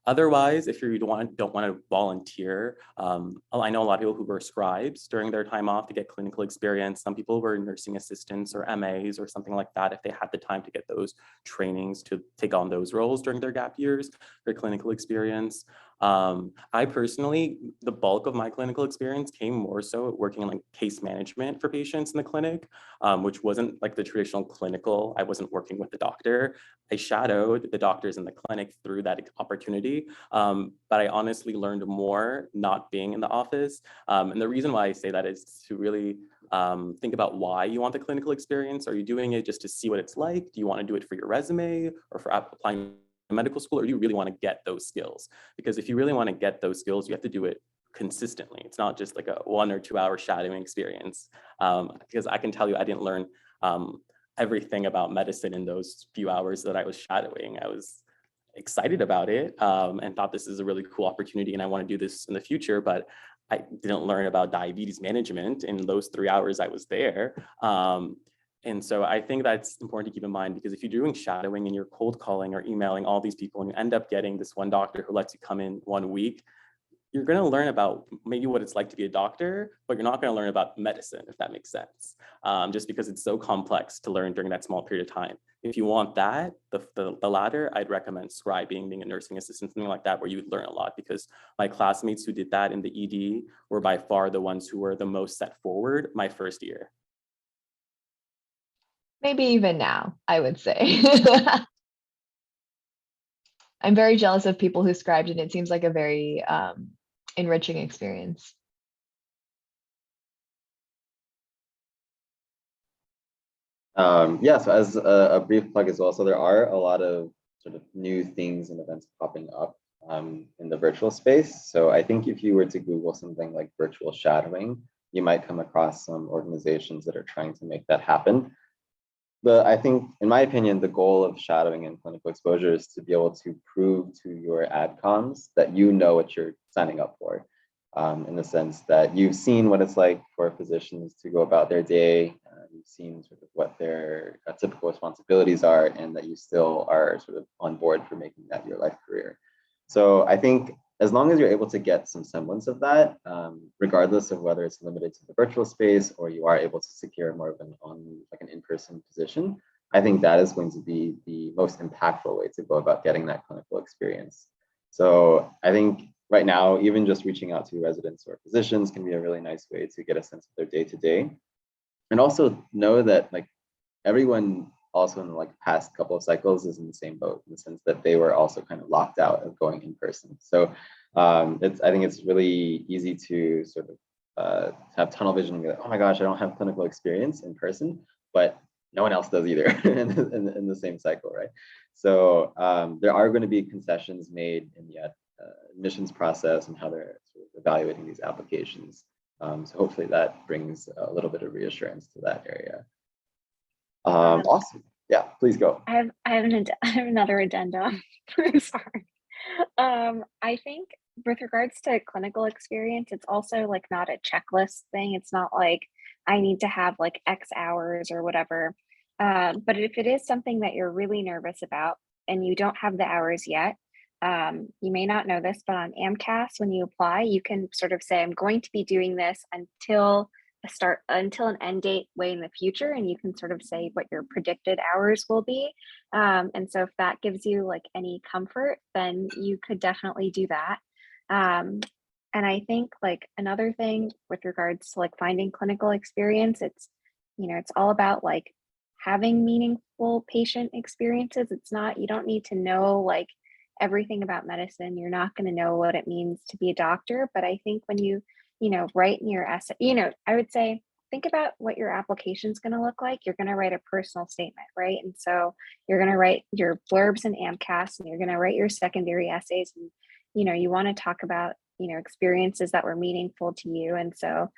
Otherwise, if you don't want to volunteer, I know a lot of people who were scribes during their time off to get clinical experience. Some people were nursing assistants or MAs or something like that if they had the time to get those trainings to take on those roles during their gap years for clinical experience. I personally, the bulk of my clinical experience came more so working in like case management for patients in the clinic, which wasn't like the traditional clinical. I wasn't working with the doctor. I shadowed the doctors in the clinic through that opportunity, but I honestly learned more not being in the office. And the reason why I say that is to really think about why you want the clinical experience. Are you doing it just to see what it's like? Do you want to do it for your resume or for applying to medical school, or do you really want to get those skills? Because if you really want to get those skills, you have to do it consistently. It's not just like a 1 or 2 hour shadowing experience. Because I can tell you, I didn't learn everything about medicine in those few hours that I was shadowing. I was excited about it and thought this is a really cool opportunity and I want to do this in the future, but I didn't learn about diabetes management in those 3 hours I was there. And so I think that's important to keep in mind, because if you're doing shadowing and you're cold calling or emailing all these people and you end up getting this one doctor who lets you come in 1 week, you're going to learn about maybe what it's like to be a doctor, but you're not going to learn about medicine, if that makes sense, just because it's so complex to learn during that small period of time. If you want that, the latter, I'd recommend scribing, being a nursing assistant, something like that, where you would learn a lot, because my classmates who did that in the ED were by far the ones who were the most set forward my first year. Maybe even now, I would say. I'm very jealous of people who scribed, and it seems like a very enriching experience. Yeah, so as a brief plug as well, so there are a lot of sort of new things and events popping up in the virtual space. So I think if you were to Google something like virtual shadowing, you might come across some organizations that are trying to make that happen. But I think, in my opinion, the goal of shadowing and clinical exposure is to be able to prove to your adcoms that you know what you're signing up for, in the sense that you've seen what it's like for physicians to go about their day, you've seen sort of what their typical responsibilities are, and that you still are sort of on board for making that your life career. So I think as long as you're able to get some semblance of that, regardless of whether it's limited to the virtual space or you are able to secure more of an in-person position, I think that is going to be the most impactful way to go about getting that clinical experience. So I think right now, even just reaching out to residents or physicians can be a really nice way to get a sense of their day-to-day. And also know that like everyone also in the like past couple of cycles is in the same boat, in the sense that they were also kind of locked out of going in person. So I think it's really easy to sort of have tunnel vision and be like, oh my gosh, I don't have clinical experience in person, but no one else does either in the same cycle, right? So there are going to be concessions made in the admissions process and how they're sort of evaluating these applications. So hopefully that brings a little bit of reassurance to that area. Awesome. Yeah, please go. I have another addendum. Sorry. I think with regards to clinical experience, it's also like not a checklist thing. It's not like I need to have like X hours or whatever. But if it is something that you're really nervous about and you don't have the hours yet, you may not know this, but on AMCAS, when you apply, you can sort of say, I'm going to be doing this until an end date way in the future, and you can sort of say what your predicted hours will be. And so if that gives you like any comfort, then you could definitely do that. And I think like another thing with regards to like finding clinical experience, it's all about like having meaningful patient experiences. It's not, you don't need to know like everything about medicine. You're not going to know what it means to be a doctor. But I think when you write in your essay, I would say, think about what your application is going to look like. You're going to write a personal statement, right? And so you're going to write your blurbs and AMCAS, and you're going to write your secondary essays. And, you want to talk about, experiences that were meaningful to you. And so,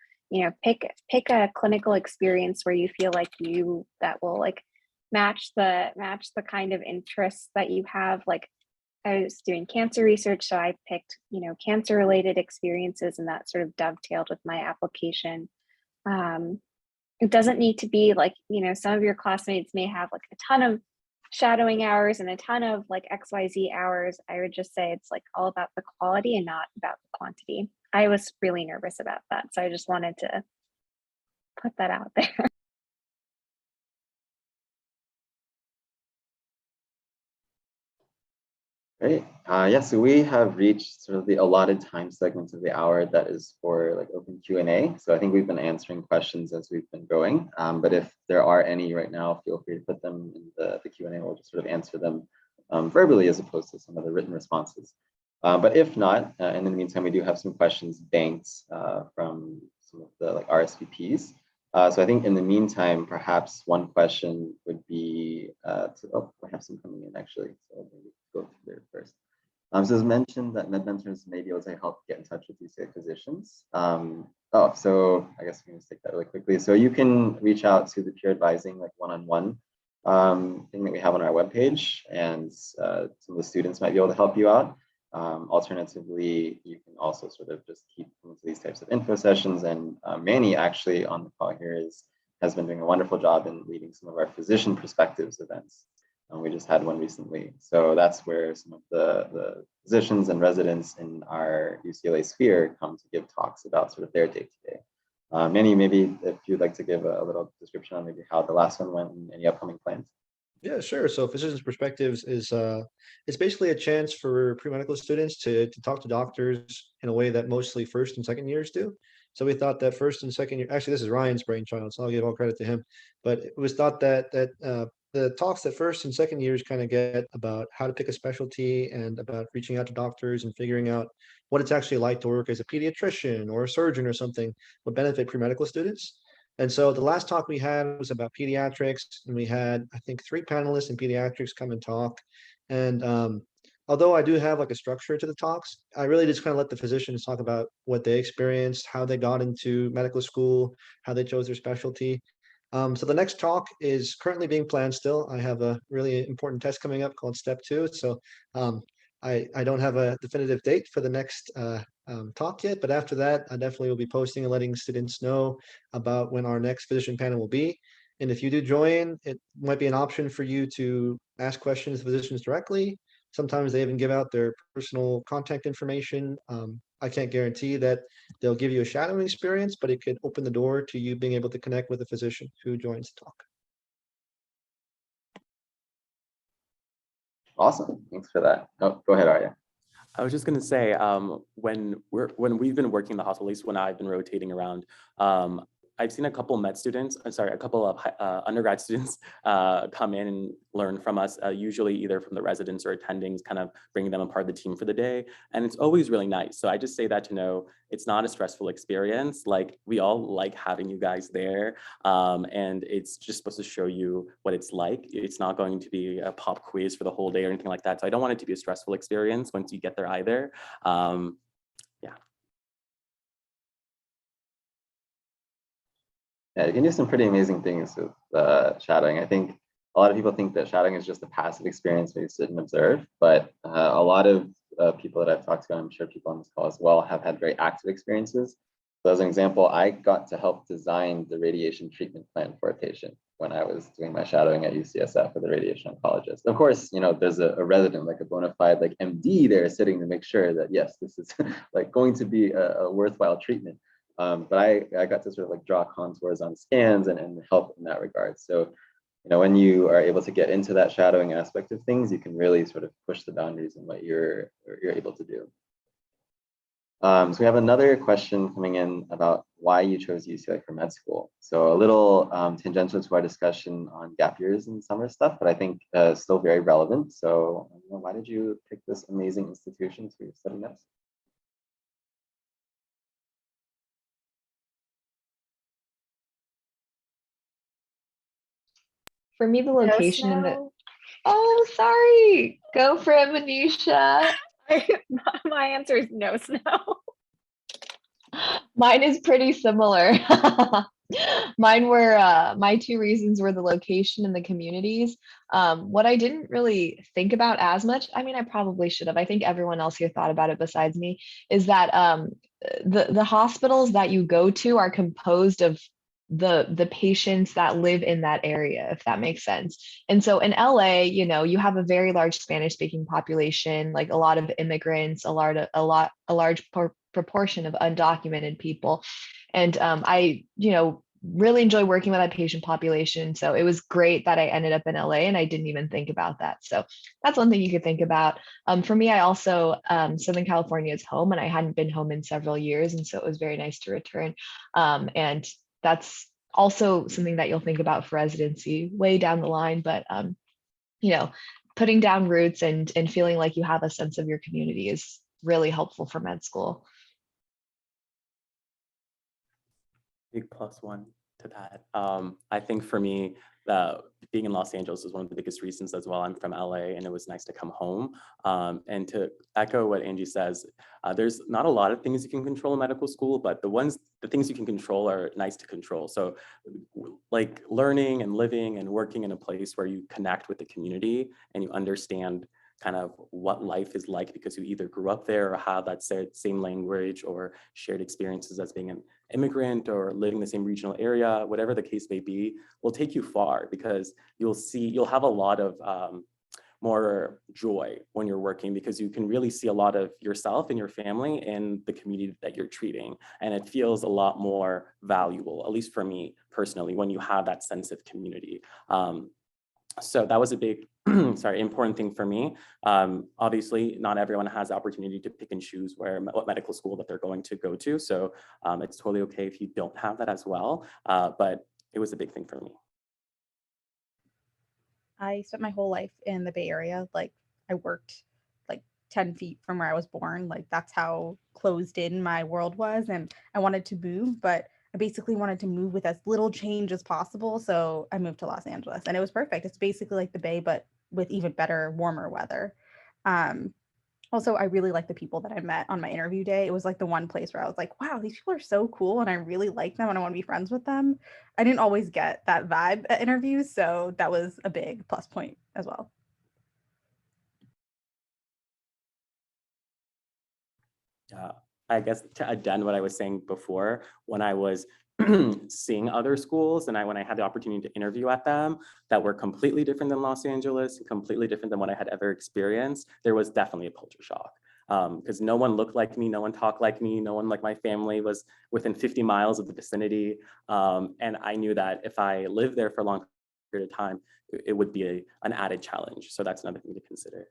pick a clinical experience where you feel like that will like match the kind of interests that you have. Like I was doing cancer research, so I picked, cancer related experiences, and that sort of dovetailed with my application. It doesn't need to be like, some of your classmates may have like a ton of shadowing hours and a ton of like XYZ hours. I would just say it's like all about the quality and not about the quantity. I was really nervous about that, so I just wanted to put that out there. Great. Yeah, so we have reached sort of the allotted time segment of the hour that is for like open Q&A. So I think we've been answering questions as we've been going. But if there are any right now, feel free to put them in the Q&A. We'll just sort of answer them verbally as opposed to some of the written responses. But if not, and in the meantime, we do have some questions banked from some of the like RSVPs. So I think in the meantime, perhaps one question would be, I have some coming in actually, so maybe go through there first. So it was mentioned that med mentors may be able to help get in touch with UCA physicians. So I guess we can just take that really quickly. So you can reach out to the peer advising like one-on-one thing that we have on our webpage, and some of the students might be able to help you out. Alternatively, you can also sort of just keep coming to these types of info sessions. And Manny actually on the call here has been doing a wonderful job in leading some of our physician perspectives events. We just had one recently. So that's where some of the physicians and residents in our UCLA sphere come to give talks about sort of their day-to-day. Manny, maybe if you'd like to give a little description on maybe how the last one went and any upcoming plans. Yeah, sure. So Physicians Perspectives is it's basically a chance for pre-medical students to talk to doctors in a way that mostly first and second years do. So we thought that first and second year, actually this is Ryan's brainchild, so I'll give all credit to him. But it was thought that the talks that first and second years kind of get about how to pick a specialty and about reaching out to doctors and figuring out what it's actually like to work as a pediatrician or a surgeon or something would benefit pre-medical students. And so the last talk we had was about pediatrics, and we had, I think, 3 panelists in pediatrics come and talk. And although I do have like a structure to the talks, I really just kind of let the physicians talk about what they experienced, how they got into medical school, how they chose their specialty. So the next talk is currently being planned still. I have a really important test coming up called Step 2. So I don't have a definitive date for the next talk yet, but after that, I definitely will be posting and letting students know about when our next physician panel will be. And if you do join, it might be an option for you to ask questions to physicians directly. Sometimes they even give out their personal contact information. I can't guarantee that they'll give you a shadowing experience, but it could open the door to you being able to connect with a physician who joins the talk. Awesome, thanks for that. Oh, go ahead, Arya. I was just going to say, when we've been working in the hospital, at least when I've been rotating around, I've seen a couple med students, a couple of undergrad students come in and learn from us, usually either from the residents or attendings, kind of bringing them a part of the team for the day. And it's always really nice. So I just say that to know it's not a stressful experience. Like, we all like having you guys there. And it's just supposed to show you what it's like. It's not going to be a pop quiz for the whole day or anything like that. So I don't want it to be a stressful experience once you get there either. Yeah. Yeah, you can do some pretty amazing things with shadowing. I think a lot of people think that shadowing is just a passive experience where you sit and observe, but a lot of people that I've talked to, and I'm sure people on this call as well, have had very active experiences. So as an example, I got to help design the radiation treatment plan for a patient when I was doing my shadowing at UCSF with a radiation oncologist. Of course, there's a resident, like a bona fide like MD there sitting to make sure that, yes, this is like going to be a worthwhile treatment. But I got to sort of like draw contours on scans and help in that regard. So, when you are able to get into that shadowing aspect of things, you can really sort of push the boundaries in what you're able to do. So we have another question coming in about why you chose UCLA for med school. So a little tangential to our discussion on gap years and summer stuff, but I think still very relevant. So why did you pick this amazing institution to study med? For me, the No location and the snow. oh, sorry. Go for it, Manisha. My answer is no snow. Mine is pretty similar. Mine were my two reasons were the location and the communities. What I didn't really think about as much, I mean, I probably should have. I think everyone else here thought about it besides me, is that the hospitals that you go to are composed of the patients that live in that area, if that makes sense. And so in LA, you know, you have a very large Spanish speaking population, like a lot of immigrants, a large proportion of undocumented people. And I, you know, really enjoy working with that patient population. So it was great that I ended up in LA and I didn't even think about that. So that's one thing you could think about. For me, I also, Southern California is home and I hadn't been home in several years. And so it was very nice to return. And that's also something that you'll think about for residency way down the line. But, you know, putting down roots and feeling like you have a sense of your community is really helpful for med school. Big +1 to that. I think for me, being in Los Angeles is one of the biggest reasons as well. I'm from LA and it was nice to come home. And to echo what Angie says, there's not a lot of things you can control in medical school, but the things you can control are nice to control. So like learning and living and working in a place where you connect with the community and you understand kind of what life is like because you either grew up there or have that same language or shared experiences as being an immigrant or living in the same regional area, whatever the case may be, will take you far because you'll have a lot of more joy when you're working because you can really see a lot of yourself and your family in the community that you're treating. And it feels a lot more valuable, at least for me personally, when you have that sense of community. So that was a big, important thing for me. Obviously, not everyone has the opportunity to pick and choose what medical school that they're going to go to. So it's totally okay if you don't have that as well. But it was a big thing for me. I spent my whole life in the Bay Area. Like I worked like 10 feet from where I was born. Like that's how closed in my world was. And I wanted to move, but I basically wanted to move with as little change as possible. So I moved to Los Angeles and it was perfect. It's basically like the Bay, but with even better, warmer weather. Um, Also, I really like the people that I met on my interview day. It was like the one place where I was like, wow, these people are so cool and I really like them and I want to be friends with them. I didn't always get that vibe at interviews, so that was a big plus point as well. Yeah, I guess to add what I was saying before, when I was seeing other schools and when I had the opportunity to interview at them that were completely different than Los Angeles, completely different than what I had ever experienced, there was definitely a culture shock. Because no one looked like me, no one talked like me, no one like my family was within 50 miles of the vicinity. And I knew that if I lived there for a long period of time, it would be an added challenge. So that's another thing to consider.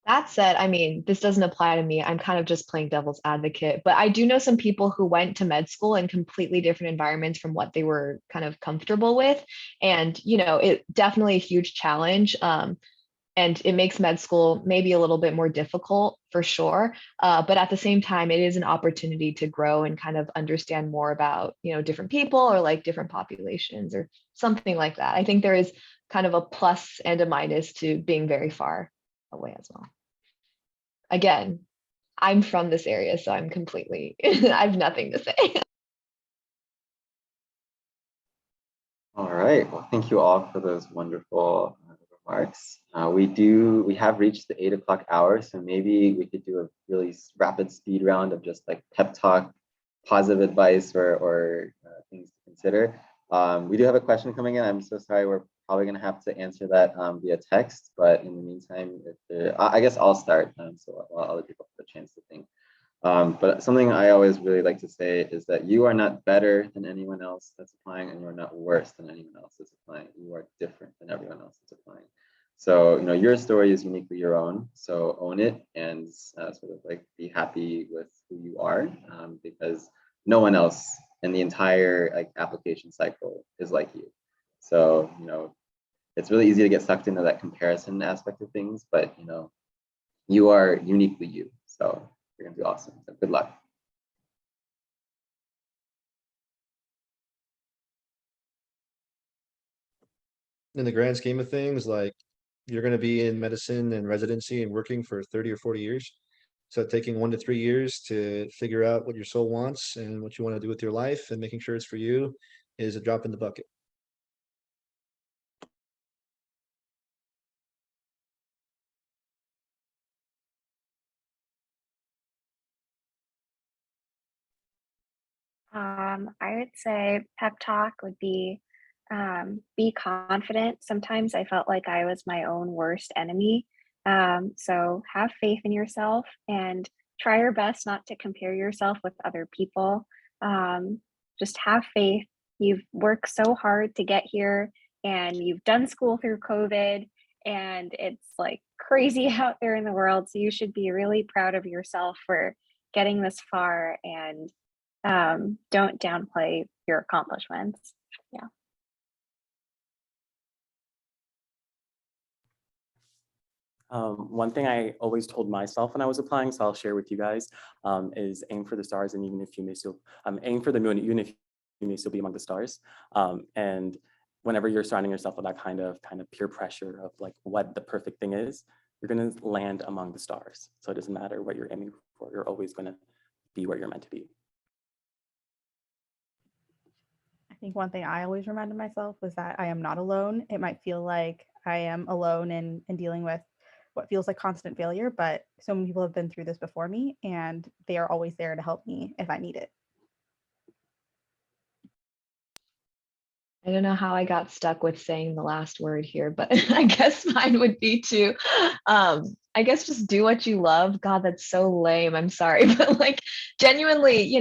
That said, I mean, this doesn't apply to me. I'm kind of just playing devil's advocate, but I do know some people who went to med school in completely different environments from what they were kind of comfortable with. And, you know, it definitely a huge challenge. And it makes med school maybe a little bit more difficult for sure. But at the same time, it is an opportunity to grow and kind of understand more about, you know, different people or like different populations or something like that. I think there is kind of a plus and a minus to being very far away as well. Again, I'm from this area, so I'm completely, I have nothing to say. All right, well, thank you all for those wonderful remarks. We have reached the 8 o'clock hour, so maybe we could do a really rapid speed round of just like pep talk, positive advice, or things to consider. We do have a question coming in. I'm so sorry, we're probably gonna have to answer that via text, but in the meantime, I guess I'll start so while other people have a chance to think. But something I always really like to say is that you are not better than anyone else that's applying, and you are not worse than anyone else that's applying. You are different than everyone else that's applying. So, your story is uniquely your own. So own it and sort of like be happy with who you are, because no one else in the entire like application cycle is like you. So, it's really easy to get sucked into that comparison aspect of things, but you are uniquely you. So you're gonna do awesome. So good luck. In the grand scheme of things, like you're going to be in medicine and residency and working for 30 or 40 years. So taking 1 to 3 years to figure out what your soul wants and what you want to do with your life and making sure it's for you is a drop in the bucket. I would say pep talk would be confident. Sometimes I felt like I was my own worst enemy. So have faith in yourself and try your best not to compare yourself with other people. Just have faith. You've worked so hard to get here and you've done school through COVID and it's like crazy out there in the world. So you should be really proud of yourself for getting this far and don't downplay your accomplishments. Yeah. One thing I always told myself when I was applying, so I'll share with you guys, is aim for the stars, and even if you may still aim for the moon, even if you may still be among the stars. And whenever you're surrounding yourself with that kind of peer pressure of like what the perfect thing is, you're going to land among the stars. So it doesn't matter what you're aiming for; you're always going to be where you're meant to be. I think one thing I always reminded myself was that I am not alone. It might feel like I am alone in dealing with what feels like constant failure, but so many people have been through this before me and they are always there to help me if I need it. I don't know how I got stuck with saying the last word here, but I guess mine would be to, I guess just do what you love. God, that's so lame. I'm sorry, but like genuinely,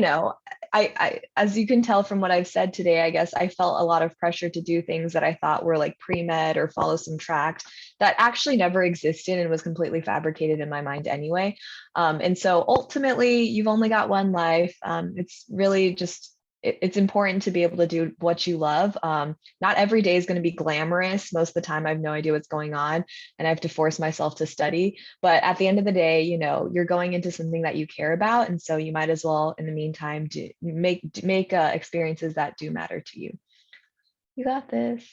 as you can tell from what I've said today, I guess I felt a lot of pressure to do things that I thought were like pre-med or follow some track that actually never existed and was completely fabricated in my mind anyway. And so ultimately, you've only got one life. It's really just it's important to be able to do what you love. Not every day is going to be glamorous. Most of the time, I have no idea what's going on and I have to force myself to study. But at the end of the day, you're going into something that you care about. And so you might as well, in the meantime, make experiences that do matter to you. You got this.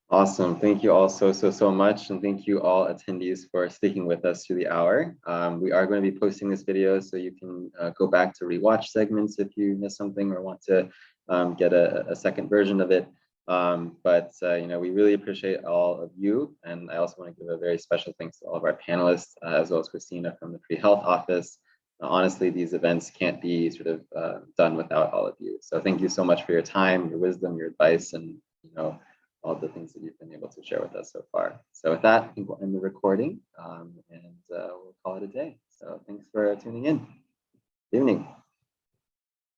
Awesome. Thank you all so much. And thank you all attendees for sticking with us through the hour. We are going to be posting this video so you can go back to rewatch segments if you missed something or want to get a second version of it. We really appreciate all of you. And I also want to give a very special thanks to all of our panelists, as well as Christina from the pre-health office. Honestly, these events can't be sort of done without all of you. So thank you so much for your time, your wisdom, your advice, and all the things that you've been able to share with us so far. So with that, I think we'll end the recording and we'll call it a day. So thanks for tuning in. Good evening.